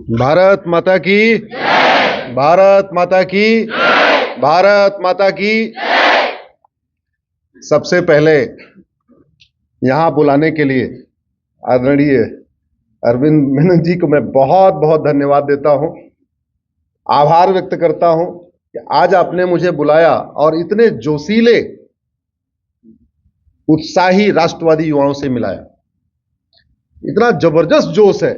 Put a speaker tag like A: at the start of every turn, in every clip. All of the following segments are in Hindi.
A: भारत माता की, भारत माता की, भारत माता की। सबसे पहले यहां बुलाने के लिए आदरणीय अरविंद मेनन जी को मैं बहुत बहुत धन्यवाद देता हूं, आभार व्यक्त करता हूं कि आज आपने मुझे बुलाया और इतने जोशीले उत्साही राष्ट्रवादी युवाओं से मिलाया। इतना जबरदस्त जोश है,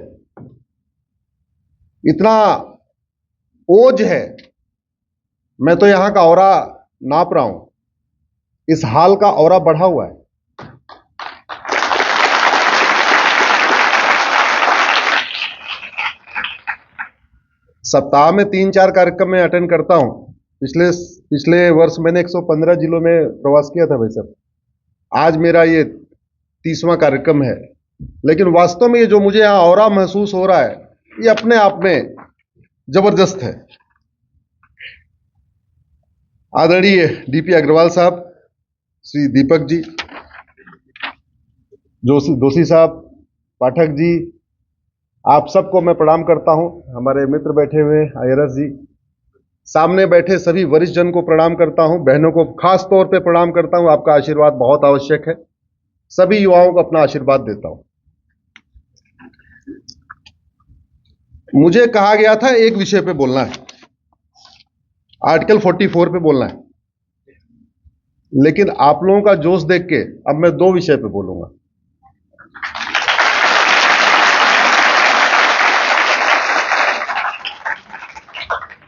A: इतना ओज है। मैं तो यहां का औरा नाप रहा हूं, इस हाल का औरा बढ़ा हुआ है। सप्ताह में 3-4 कार्यक्रम में अटेंड करता हूं। पिछले वर्ष मैंने 115 जिलों में प्रवास किया था भाई साहब। आज मेरा ये 30वां कार्यक्रम है, लेकिन वास्तव में ये जो मुझे यहां औरा महसूस हो रहा है, ये अपने आप में जबरदस्त है। आदरणीय डीपी अग्रवाल साहब, श्री दीपक जी, जोशी साहब, पाठक जी, आप सबको मैं प्रणाम करता हूं। हमारे मित्र बैठे हुए आयरस जी, सामने बैठे सभी वरिष्ठ जन को प्रणाम करता हूं, बहनों को खास तौर पे प्रणाम करता हूं। आपका आशीर्वाद बहुत आवश्यक है। सभी युवाओं को अपना आशीर्वाद देता हूं। मुझे कहा गया था एक विषय पे बोलना है, आर्टिकल 44 पे बोलना है, लेकिन आप लोगों का जोश देख के अब मैं 2 विषय पे बोलूंगा।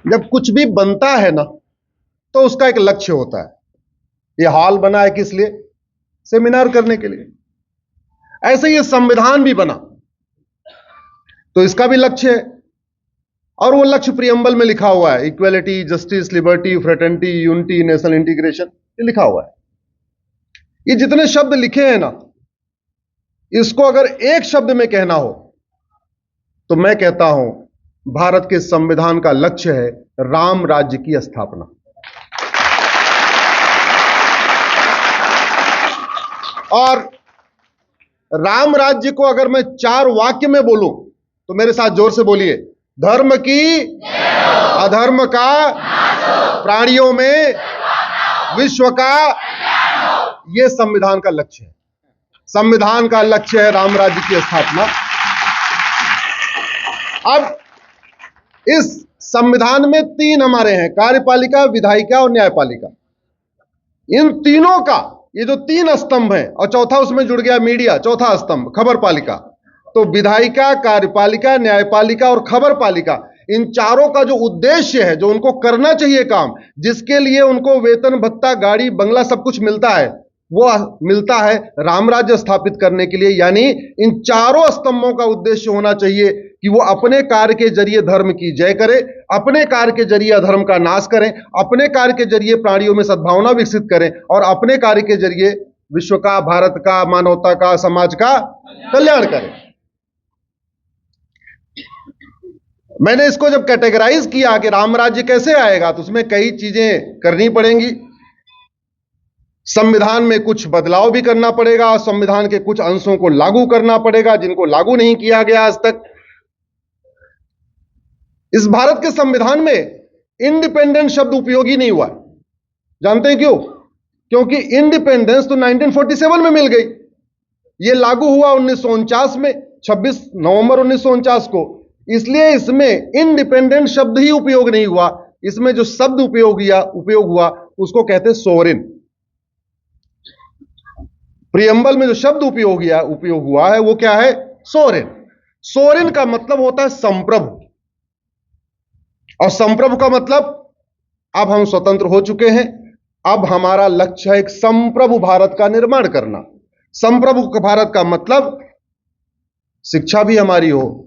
A: जब कुछ भी बनता है ना, तो उसका एक लक्ष्य होता है। ये हॉल बना है किस लिए? सेमिनार करने के लिए। ऐसे ये संविधान भी बना तो इसका भी लक्ष्य है, और वो लक्ष्य प्रियम्बल में लिखा हुआ है, equality, justice, liberty, fraternity, unity, national integration, ये लिखा हुआ है। ये जितने शब्द लिखे हैं ना, इसको अगर एक शब्द में कहना हो तो मैं कहता हूं भारत के संविधान का लक्ष्य है राम राज्य की स्थापना। और राम राज्य को अगर मैं 4 वाक्य में बोलूं तो मेरे साथ जोर से बोलिए, धर्म की, अधर्म का, प्राणियों में, विश्व का, यह संविधान का लक्ष्य है। संविधान का लक्ष्य है राम राज्य की स्थापना। अब इस संविधान में 3 हमारे हैं, कार्यपालिका, विधायिका और न्यायपालिका। इन तीनों का ये जो 3 स्तंभ हैं, और चौथा उसमें जुड़ गया मीडिया, चौथा स्तंभ खबरपालिका। तो विधायिका, कार्यपालिका, न्यायपालिका और खबरपालिका, इन चारों का जो उद्देश्य है, जो उनको करना चाहिए काम, जिसके लिए उनको वेतन, भत्ता, गाड़ी, बंगला सब कुछ मिलता है, वो मिलता है राम राज्य स्थापित करने के लिए। यानी इन चारों स्तंभों का उद्देश्य होना चाहिए कि वो अपने कार्य के जरिए धर्म की जय करे, अपने कार्य के जरिए अधर्म का नाश करें, अपने कार्य के जरिए प्राणियों में सद्भावना विकसित करें, और अपने कार्य के जरिए विश्व का, भारत का, मानवता का, समाज का कल्याण करें। मैंने इसको जब कैटेगराइज किया कि राम राज्य कैसे आएगा, तो उसमें कई चीजें करनी पड़ेंगी। संविधान में कुछ बदलाव भी करना पड़ेगा, संविधान के कुछ अंशों को लागू करना पड़ेगा जिनको लागू नहीं किया गया आज तक। इस भारत के संविधान में इंडिपेंडेंट शब्द उपयोगी नहीं हुआ। जानते हैं क्यों? क्योंकि इंडिपेंडेंस तो 1947 में मिल गई। यह लागू हुआ 1949 में, 26 नवंबर 1949 को। इसलिए इसमें इंडिपेंडेंट शब्द ही उपयोग नहीं हुआ। इसमें जो शब्द उपयोग हुआ उसको कहते हैं सोवरेन। प्रियम्बल में जो शब्द उपयोग हुआ है वो क्या है? सोवरेन। सोवरेन का मतलब होता है संप्रभु, और संप्रभु का मतलब अब हम स्वतंत्र हो चुके हैं, अब हमारा लक्ष्य है एक संप्रभु भारत का निर्माण करना। संप्रभु भारत का मतलब शिक्षा भी हमारी हो,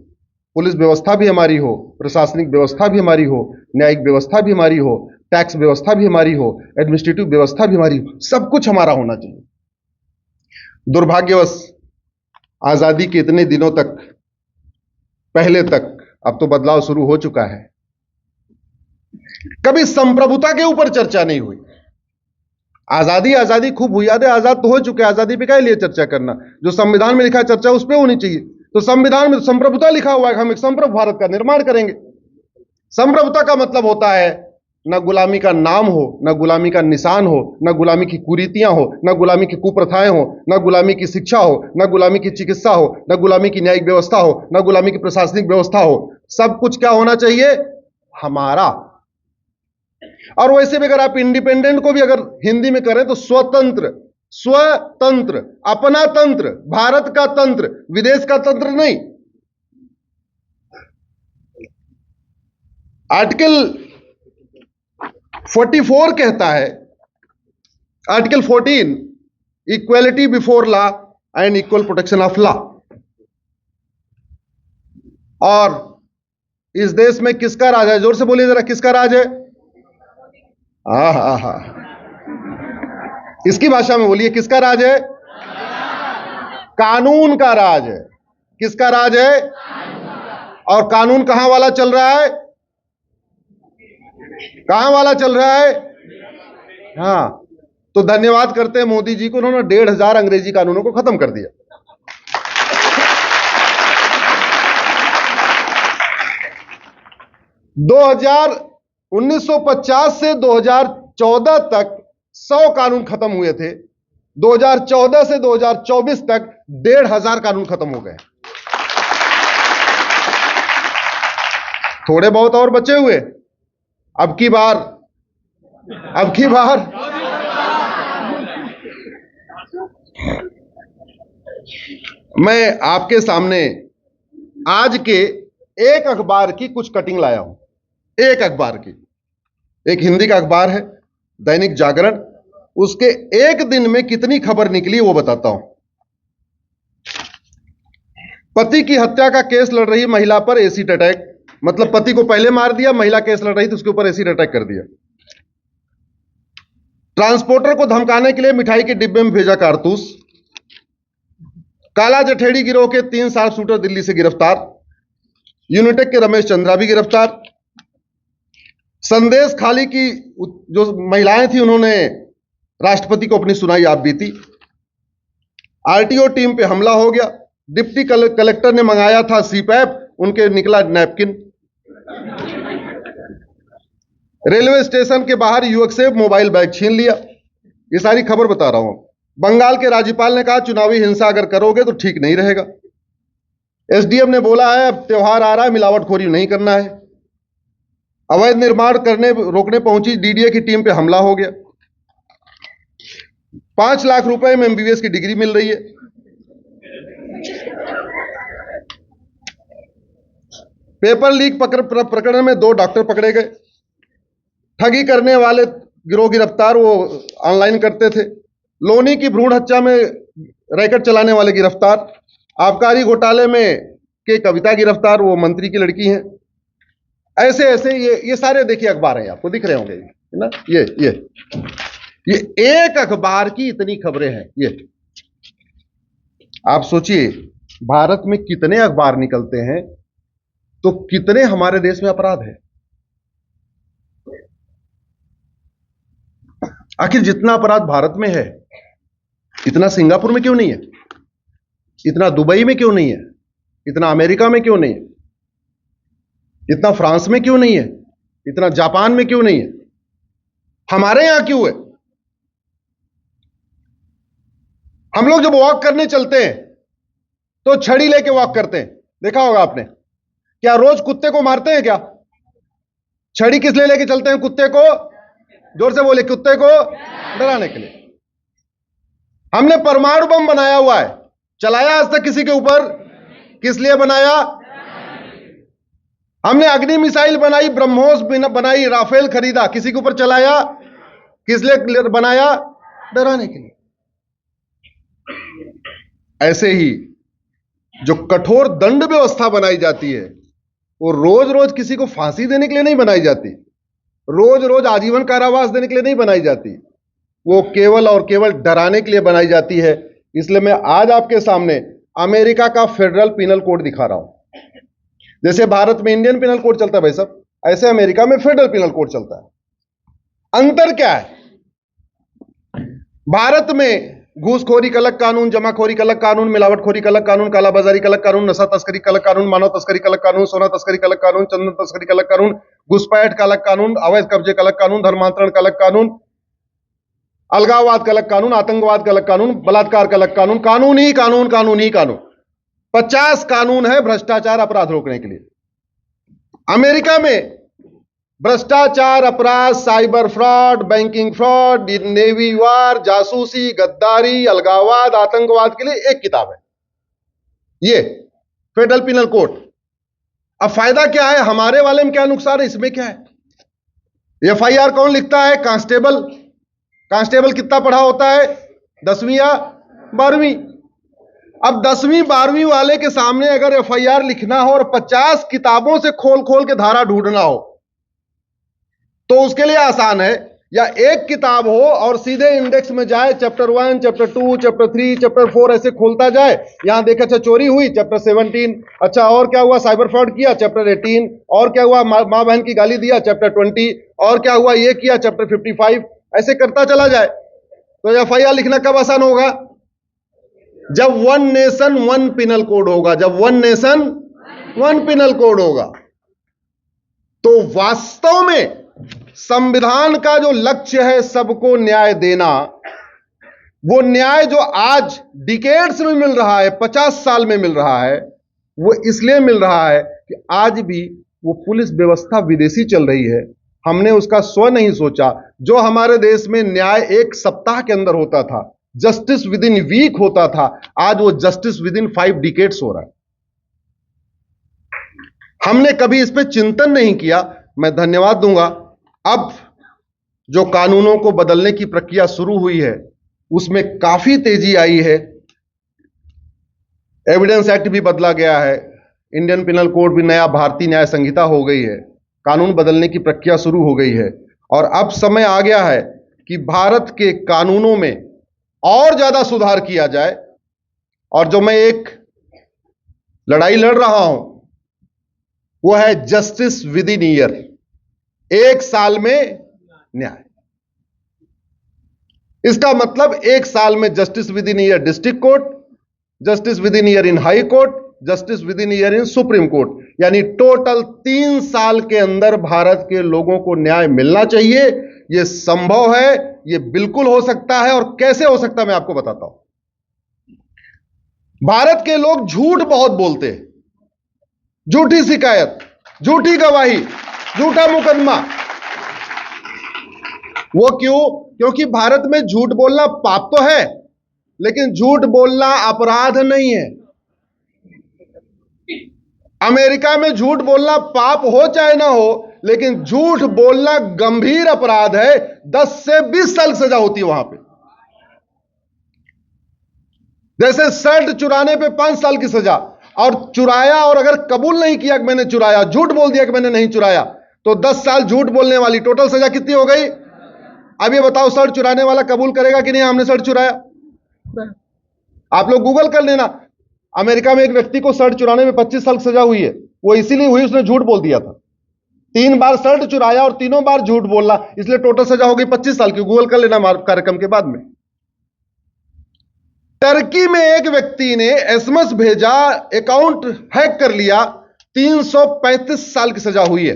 A: पुलिस व्यवस्था भी हमारी हो, प्रशासनिक व्यवस्था भी हमारी हो, न्यायिक व्यवस्था भी हमारी हो, टैक्स व्यवस्था भी हमारी हो, एडमिनिस्ट्रेटिव व्यवस्था भी हमारी हो, सब कुछ हमारा होना चाहिए। दुर्भाग्यवश आजादी के इतने दिनों तक, पहले तक, अब तो बदलाव शुरू हो चुका है, कभी संप्रभुता के ऊपर चर्चा नहीं हुई। आजादी खूब हुई, याद है? आजाद तो हो चुके, आजादी पे क्या लिए चर्चा करना? जो संविधान में लिखा चर्चा उस पर होनी चाहिए। तो संविधान में संप्रभुता लिखा हुआ है कि हम एक संप्रभु भारत का निर्माण करेंगे। संप्रभुता का मतलब होता है न गुलामी का नाम हो, न गुलामी का निशान हो, न गुलामी की कुरीतियां हो, न गुलामी की कुप्रथाएं हो, न गुलामी की शिक्षा हो, न गुलामी की चिकित्सा हो, न गुलामी की न्यायिक व्यवस्था हो, न गुलामी की प्रशासनिक व्यवस्था हो। सब कुछ क्या होना चाहिए? हमारा। और वैसे भी अगर आप इंडिपेंडेंट को भी अगर हिंदी में करें तो स्वतंत्र, स्वतंत्र, अपना तंत्र, भारत का तंत्र, विदेश का तंत्र नहीं। आर्टिकल 44 कहता है, article 14, equality before law and equal protection of law. और इस देश में किसका राज है? जोर से बोलिए जरा, किसका राज है? हा, इसकी भाषा में बोलिए, किसका राज है? कानून का राज है। किसका राज है? और कानून कहां वाला चल रहा है? कहां वाला चल रहा है? हां, तो धन्यवाद करते हैं मोदी जी को, उन्होंने 1500 अंग्रेजी कानूनों को खत्म कर दिया। दो 1950 से 2014 तक 100 कानून खत्म हुए थे। 2014 से 2024 तक 1500 कानून खत्म हो गए। थोड़े बहुत और बचे हुए। अब की बार मैं आपके सामने आज के एक अखबार की कुछ कटिंग लाया हूं। एक अखबार की, एक हिंदी का अखबार है दैनिक जागरण, उसके एक दिन में कितनी खबर निकली वो बताता हूं। पति की हत्या का केस लड़ रही महिला पर एसिड अटैक, मतलब पति को पहले मार दिया, महिला केस लड़ रही थी, उसके ऊपर एसिड अटैक कर दिया। ट्रांसपोर्टर को धमकाने के लिए मिठाई के डिब्बे में भेजा कारतूस। काला जठेड़ी गिरोह के 3 शार्प शूटर दिल्ली से गिरफ्तार। यूनिटेक के रमेश चंद्रा भी गिरफ्तार। संदेश खाली की जो महिलाएं थी उन्होंने राष्ट्रपति को अपनी सुनाई आप बीती। आरटीओ टीम पे हमला हो गया। डिप्टी कलेक्टर ने मंगाया था सीपैप, उनके निकला नैपकिन। रेलवे स्टेशन के बाहर युवक से मोबाइल बैग छीन लिया। ये सारी खबर बता रहा हूं। बंगाल के राज्यपाल ने कहा चुनावी हिंसा अगर करोगे तो ठीक नहीं रहेगा। एसडीएम ने बोला है अब त्योहार आ रहा है, मिलावटखोरी नहीं करना है। अवैध निर्माण रोकने पहुंची डीडीए की टीम पे हमला हो गया। 5 लाख रुपए में एमबीबीएस की डिग्री मिल रही है। पेपर लीक प्रकरण में 2 डॉक्टर पकड़े गए। ठगी करने वाले गिरोह गिरफ्तार, वो ऑनलाइन करते थे। लोनी की भ्रूण हत्या में रैकेट चलाने वाले गिरफ्तार। आबकारी घोटाले में के कविता गिरफ्तार, वो मंत्री की लड़की हैं। ऐसे ऐसे ये सारे देखिए अखबार हैं, आपको दिख रहे होंगे ना। ये एक अखबार की इतनी खबरें हैं। ये आप सोचिए भारत में कितने अखबार निकलते हैं तो कितने हमारे देश में अपराध है। आखिर जितना अपराध भारत में है इतना सिंगापुर में क्यों नहीं है? इतना दुबई में क्यों नहीं है? इतना अमेरिका में क्यों नहीं है? इतना फ्रांस में क्यों नहीं है? इतना जापान में क्यों नहीं है? हमारे यहां क्यों है? हम लोग जब वॉक करने चलते हैं तो छड़ी लेके वॉक करते हैं, देखा होगा आपने। क्या रोज कुत्ते को मारते हैं क्या? छड़ी किस लिए लेके चलते हैं कुत्ते को? जोर से बोले, कुत्ते को डराने के लिए। हमने परमाणु बम बनाया हुआ है, चलाया आज तक किसी के ऊपर? किस लिए बनाया? हमने अग्नि मिसाइल बनाई, ब्रह्मोस बनाई, राफेल खरीदा, किसी के ऊपर चलाया? किस लिए बनाया? डराने के लिए। ऐसे ही जो कठोर दंड व्यवस्था बनाई जाती है वो रोज रोज किसी को फांसी देने के लिए नहीं बनाई जाती, रोज रोज आजीवन कारावास देने के लिए नहीं बनाई जाती, वो केवल और केवल डराने के लिए बनाई जाती है। इसलिए मैं आज आपके सामने अमेरिका का फेडरल पिनल कोड दिखा रहा हूं। जैसे भारत में इंडियन पिनल कोड चलता है भाई साहब, ऐसे अमेरिका में फेडरल पिनल कोड चलता है। अंतर क्या है? भारत में घूसखोरी का अलग कानून, जमाखोरी का अलग कानून, मिलावटखोरी का अलग कानून, कालाबाजारी का अलग कानून, नशा तस्करी का अलग कानून, मानव तस्करी का अलग कानून, सोना तस्करी का अलग कानून, चंदन तस्करी का अलग कानून, घुसपैठ का अलग कानून, अवैध कब्जे का अलग कानून, धर्मांतरण का अलग कानून, अलगाववाद का अलग कानून, आतंकवाद का अलग कानून, बलात्कार का अलग कानून, कानून ही कानून, कानून ही कानून। 50 कानून है भ्रष्टाचार अपराध रोकने के लिए। अमेरिका में भ्रष्टाचार, अपराध, cyber fraud, banking fraud, navy war, जासूसी, गद्दारी, अलगाववाद, आतंकवाद के लिए एक किताब है, ये फेडरल पिनल कोड। अब फायदा क्या है, हमारे वाले में क्या नुकसान है, इसमें क्या है? एफआईआर कौन लिखता है? कांस्टेबल। कांस्टेबल कितना पढ़ा होता है? 10वीं या 12वीं। अब 10वीं 12वीं वाले के सामने अगर एफआईआर लिखना हो और 50 किताबों से खोल खोल के धारा ढूंढना हो तो उसके लिए आसान है, या एक किताब हो और सीधे इंडेक्स में जाए, चैप्टर 1, चैप्टर 2, चैप्टर 3, चैप्टर 4 ऐसे खोलता जाए। यहां देखे, अच्छा चोरी हुई, चैप्टर 17। अच्छा और क्या हुआ, साइबर फ्रॉड किया, चैप्टर 18। और क्या हुआ, मां बहन की गाली दिया, चैप्टर 20। और क्या हुआ, ये किया, चैप्टर 55। ऐसे करता चला जाए तो एफआईआर लिखना कब आसान होगा? जब one nation one penal code होगा, जब one nation one penal code होगा। तो वास्तव में संविधान का जो लक्ष्य है सबको न्याय देना, वो न्याय जो आज डिकेड्स में मिल रहा है, 50 साल में मिल रहा है, वो इसलिए मिल रहा है कि आज भी वो पुलिस व्यवस्था विदेशी चल रही है। हमने उसका स्व नहीं सोचा। जो हमारे देश में न्याय एक सप्ताह के अंदर होता था, जस्टिस विद इन वीक होता था, आज वो जस्टिस विद इन 5 डिकेड्स हो रहा है। हमने कभी इस पे चिंतन नहीं किया। मैं धन्यवाद दूंगा। अब जो कानूनों को बदलने की प्रक्रिया शुरू हुई है उसमें काफी तेजी आई है। एविडेंस एक्ट भी बदला गया है, इंडियन पिनल कोड भी नया भारतीय न्याय संहिता हो गई है, कानून बदलने की प्रक्रिया शुरू हो गई है। और अब समय आ गया है कि भारत के कानूनों में और ज्यादा सुधार किया जाए। और जो मैं एक लड़ाई लड़ रहा हूं वो है जस्टिस विद इन ईयर, 1 साल में न्याय। इसका मतलब 1 साल में justice with in year district court, justice with in year in high court, justice with in year in supreme court, यानी टोटल 3 साल के अंदर भारत के लोगों को न्याय मिलना चाहिए। यह संभव है, यह बिल्कुल हो सकता है। और कैसे हो सकता है मैं आपको बताता हूं। भारत के लोग झूठ बहुत बोलते हैं, झूठी शिकायत, झूठी गवाही, झूठा मुकदमा। वो क्यों? क्योंकि भारत में झूठ बोलना पाप तो है, लेकिन झूठ बोलना अपराध नहीं है। अमेरिका में झूठ बोलना पाप हो चाहे ना हो, लेकिन झूठ बोलना गंभीर अपराध है। 10 से 20 साल सजा होती है वहां पे। जैसे शर्ट चुराने पे 5 साल की सजा, और चुराया और अगर कबूल नहीं किया कि मैंने चुराया, झूठ बोल दिया कि मैंने नहीं चुराया, तो 10 साल झूठ बोलने वाली टोटल सजा कितनी हो गई? अब ये बताओ, शर्ट चुराने वाला कबूल करेगा कि नहीं हमने शर्ट चुराया? आप लोग गूगल कर लेना। अमेरिका में एक व्यक्ति को शर्ट चुराने में 25 साल की सजा हुई है। वो इसीलिए हुई, उसने झूठ बोल दिया था। 3 बार शर्ट चुराया और तीनों बार झूठ बोलना, इसलिए टोटल सजा हो गई 25 साल की। गूगल कर लेना कार्यक्रम के बाद में। टर्की में एक व्यक्ति ने एसएमएस भेजा, अकाउंट हैक कर लिया, 335 साल की सजा हुई है।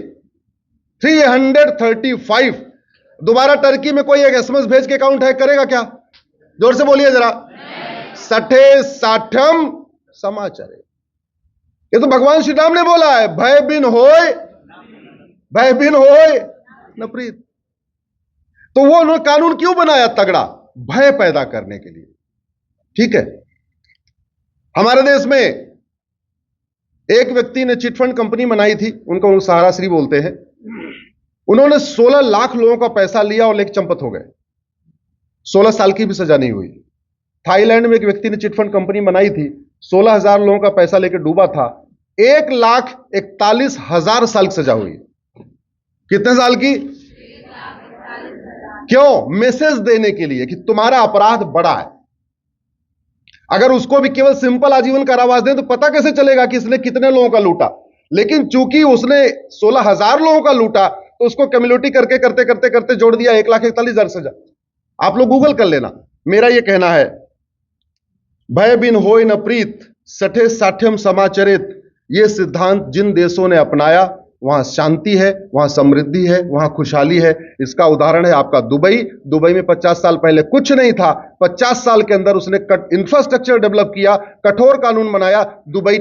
A: 335। दोबारा टर्की में कोई एक एसएमएस भेज के अकाउंट हैक करेगा क्या? जोर से बोलिए जरा। सठे साठम समाचार। ये तो भगवान श्री राम ने बोला है, भय बिन होय न प्रीत। तो वो उन्होंने कानून क्यों बनाया तगड़ा? भय पैदा करने के लिए। ठीक है, हमारे देश में एक व्यक्ति ने चिटफंड कंपनी बनाई थी, उनको सहारा श्री बोलते हैं। उन्होंने 16 लाख लोगों का पैसा लिया और लेके चंपत हो गए। 16 साल की भी सजा नहीं हुई। थाईलैंड में एक व्यक्ति ने चिटफंड कंपनी बनाई थी, 16,000 लोगों का पैसा लेके डूबा था, 1,41,000 साल की सजा हुई। कितने साल की? क्यों? मैसेज देने के लिए कि तुम्हारा अपराध बड़ा है। अगर उसको भी केवल सिंपल आजीवन कारावास दें तो पता कैसे चलेगा कि इसने कितने लोगों का लूटा? लेकिन चूंकि उसने 16,000 लोगों का लूटा तो उसको कम्युनिटी करते करते जोड़ दिया 1,41,000 सजा। आप लोग गूगल कर लेना। मेरा यह कहना है भय बिन होय न प्रीत, सठे साठ्यम समाचरित। यह सिद्धांत जिन देशों ने अपनाया वहां शांति है, वहां समृद्धि है, वहां खुशहाली है। इसका उदाहरण है आपका दुबई। दुबई में 50 साल पहले कुछ नहीं था, 50 साल के अंदर उसने इंफ्रास्ट्रक्चर डेवलप किया, कठोर कानून बनाया, दुबई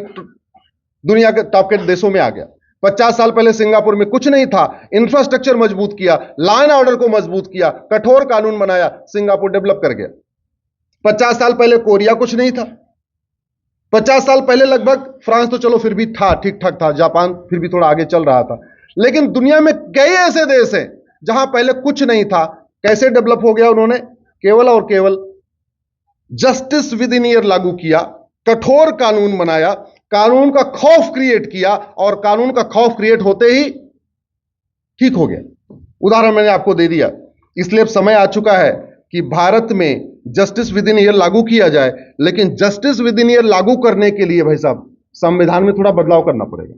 A: दुनिया के टॉप के देशों में आ गया। 50 साल पहले सिंगापुर में कुछ नहीं था, इंफ्रास्ट्रक्चर मजबूत किया, लॉ एंड ऑर्डर को मजबूत किया, कठोर कानून बनाया, सिंगापुर डेवलप कर गया। 50 साल पहले कोरिया कुछ नहीं था। 50 साल पहले लगभग फ्रांस तो चलो फिर भी था, ठीक ठाक था, जापान फिर भी थोड़ा आगे चल रहा था, लेकिन दुनिया में कई ऐसे देश हैं जहां पहले कुछ नहीं था। कैसे डेवलप हो गया? उन्होंने केवल और केवल जस्टिस विद इन ईयर लागू किया, कठोर कानून बनाया, कानून का खौफ क्रिएट किया, और कानून का खौफ क्रिएट होते ही ठीक हो गया। उदाहरण मैंने आपको दे दिया। इसलिए अब समय आ चुका है कि भारत में जस्टिस विद इन ईयर लागू किया जाए, लेकिन जस्टिस विद इन ईयर लागू करने के लिए भाई साहब संविधान में थोड़ा बदलाव करना पड़ेगा।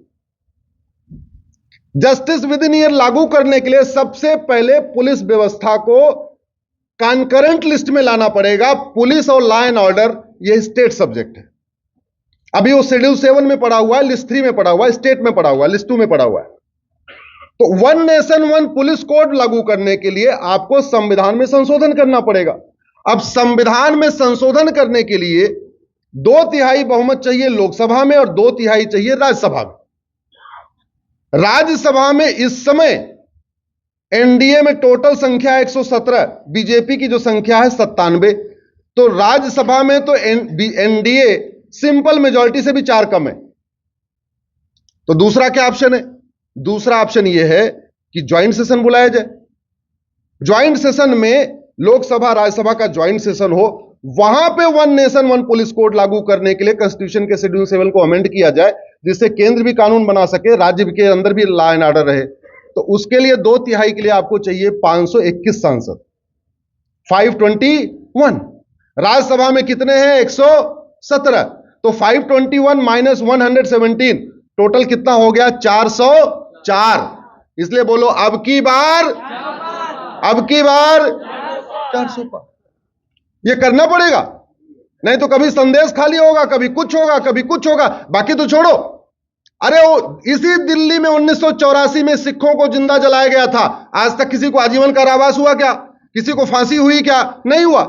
A: जस्टिस विद इन ईयर लागू करने के लिए सबसे पहले पुलिस व्यवस्था को कॉन्करेंट लिस्ट में लाना पड़ेगा। पुलिस और लॉ एंड ऑर्डर यह स्टेट सब्जेक्ट है। अभी वो शेड्यूल 7 में पड़ा हुआ है, लिस्ट 3 में पड़ा हुआ है, स्टेट में पड़ा हुआ है, लिस्ट 2 में पड़ा हुआ है। तो one nation one police code लागू करने के लिए आपको संविधान में संशोधन करना पड़ेगा। अब संविधान में संशोधन करने के लिए 2/3 बहुमत चाहिए लोकसभा में और 2/3 चाहिए राज्यसभा में। राज्यसभा में इस समय एनडीए में टोटल संख्या 117, बीजेपी की जो संख्या है 97। तो राज्यसभा में तो एनडीए सिंपल मेजॉरिटी से भी 4 कम है। तो दूसरा क्या ऑप्शन है? दूसरा ऑप्शन यह है कि ज्वाइंट सेशन बुलाया जाए। ज्वाइंट सेशन में लोकसभा राज्यसभा का ज्वाइंट सेशन हो, वहां पे one nation one police code लागू करने के लिए कॉन्स्टिट्यूशन के शेड्यूल 7 को अमेंड किया जाए, जिससे केंद्र भी कानून बना सके, राज्य के अंदर भी लॉ एंड ऑर्डर रहे। तो उसके लिए 2/3 के लिए आपको चाहिए 521 सांसद, 521। राज्यसभा में कितने हैं? 117। तो 521 माइनस 117 टोटल कितना हो गया? 404। इसलिए बोलो अब की बार 400 पार। ये करना पड़ेगा, नहीं तो कभी संदेश खाली होगा, कभी कुछ होगा, कभी कुछ होगा। बाकी तो छोड़ो, अरे वो इसी दिल्ली में 1984 में सिखों को जिंदा जलाया गया था। आज तक किसी को आजीवन कारावास हुआ क्या? किसी को फांसी हुई क्या? नहीं हुआ।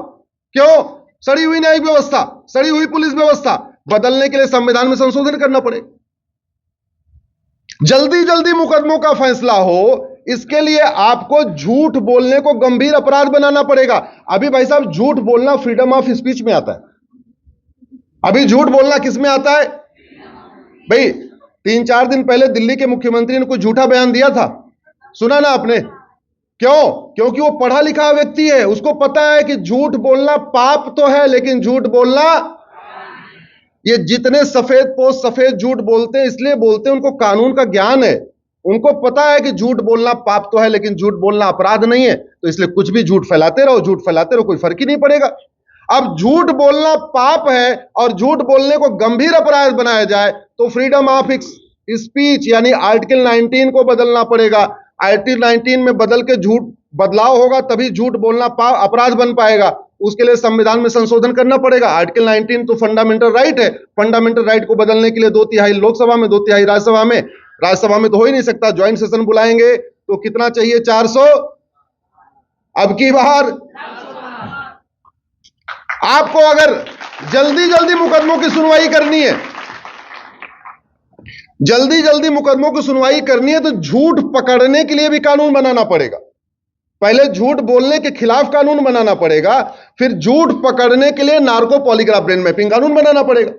A: क्यों? सड़ी हुई न्यायिक व्यवस्था, सड़ी हुई पुलिस व्यवस्था। बदलने के लिए संविधान में संशोधन करना पड़े, जल्दी जल्दी मुकदमों का फैसला हो। इसके लिए आपको झूठ बोलने को गंभीर अपराध बनाना पड़ेगा। अभी भाई साहब झूठ बोलना फ्रीडम ऑफ स्पीच में आता है। अभी झूठ बोलना किस में आता है? भाई 3-4 दिन पहले दिल्ली के मुख्यमंत्री ने कुछ झूठा बयान दिया था, सुना ना आपने? क्यों? क्योंकि वो पढ़ा लिखा व्यक्ति है, उसको पता है कि झूठ बोलना पाप तो है, लेकिन झूठ बोलना, ये जितने सफेद पोश सफेद झूठ बोलते हैं इसलिए बोलते हैं, उनको कानून का ज्ञान है। उनको पता है कि झूठ बोलना पाप तो है, लेकिन झूठ बोलना अपराध नहीं है। तो इसलिए कुछ भी झूठ फैलाते रहो, झूठ फैलाते रहो, कोई फर्क ही नहीं पड़ेगा। अब झूठ बोलना पाप है और झूठ बोलने को गंभीर अपराध बनाया जाए, तो फ्रीडम ऑफ स्पीच यानी आर्टिकल 19 को बदलना पड़ेगा। आर्टिकल 19 में बदल के झूठ बदलाव होगा, तभी झूठ बोलना अपराध बन पाएगा। उसके लिए संविधान में संशोधन करना पड़ेगा। आर्टिकल 19 तो फंडामेंटल राइट है। फंडामेंटल राइट को बदलने के लिए 2/3 लोकसभा में, 2/3 राज्यसभा में। राज्यसभा में तो हो ही नहीं सकता, ज्वाइंट सेशन बुलाएंगे तो कितना चाहिए? 400। अब की बार आपको अगर जल्दी जल्दी मुकदमों की सुनवाई करनी है, जल्दी जल्दी मुकदमों की सुनवाई करनी है, तो झूठ पकड़ने के लिए भी कानून बनाना पड़ेगा। पहले झूठ बोलने के खिलाफ कानून बनाना पड़ेगा, फिर झूठ पकड़ने के लिए नार्को पॉलीग्राफ ब्रेन मैपिंग कानून बनाना पड़ेगा।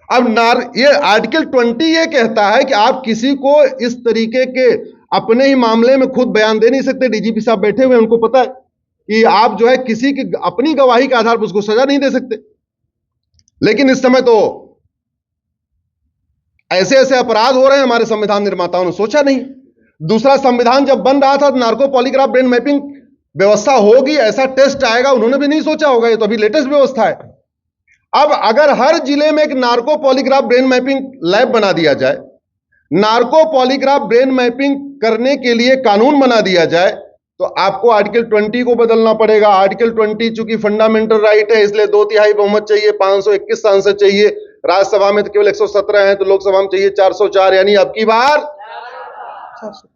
A: अब ये आर्टिकल 20 ये कहता है कि आप किसी को इस तरीके के अपने ही मामले में खुद बयान दे नहीं सकते। डीजीपी साहब बैठे हुए हैं, उनको पता है कि आप जो है किसी की अपनी गवाही के आधार पर उसको सजा नहीं दे सकते। लेकिन इस समय तो ऐसे ऐसे अपराध हो रहे हैं, हमारे संविधान निर्माताओं ने सोचा नहीं। दूसरा, संविधान जब बन रहा था नार्को पॉलीग्राफ ब्रेन मैपिंग व्यवस्था होगी, ऐसा टेस्ट आएगा, उन्होंने भी नहीं सोचा होगा। ये तो अभी लेटेस्ट व्यवस्था है। अब अगर हर जिले में एक narco polygraph brain mapping lab बना दिया जाए, नार्को पॉलीग्राफ ब्रेन मैपिंग करने के लिए कानून बना दिया जाए, तो आपको आर्टिकल 20 को बदलना पड़ेगा। आर्टिकल 20 चूंकि फंडामेंटल राइट है, इसलिए 2/3 बहुमत चाहिए, 521 सांसद चाहिए। राज्यसभा में तो केवल 117 हैं, तो लोकसभा में चाहिए 404, यानी अब की बार 400।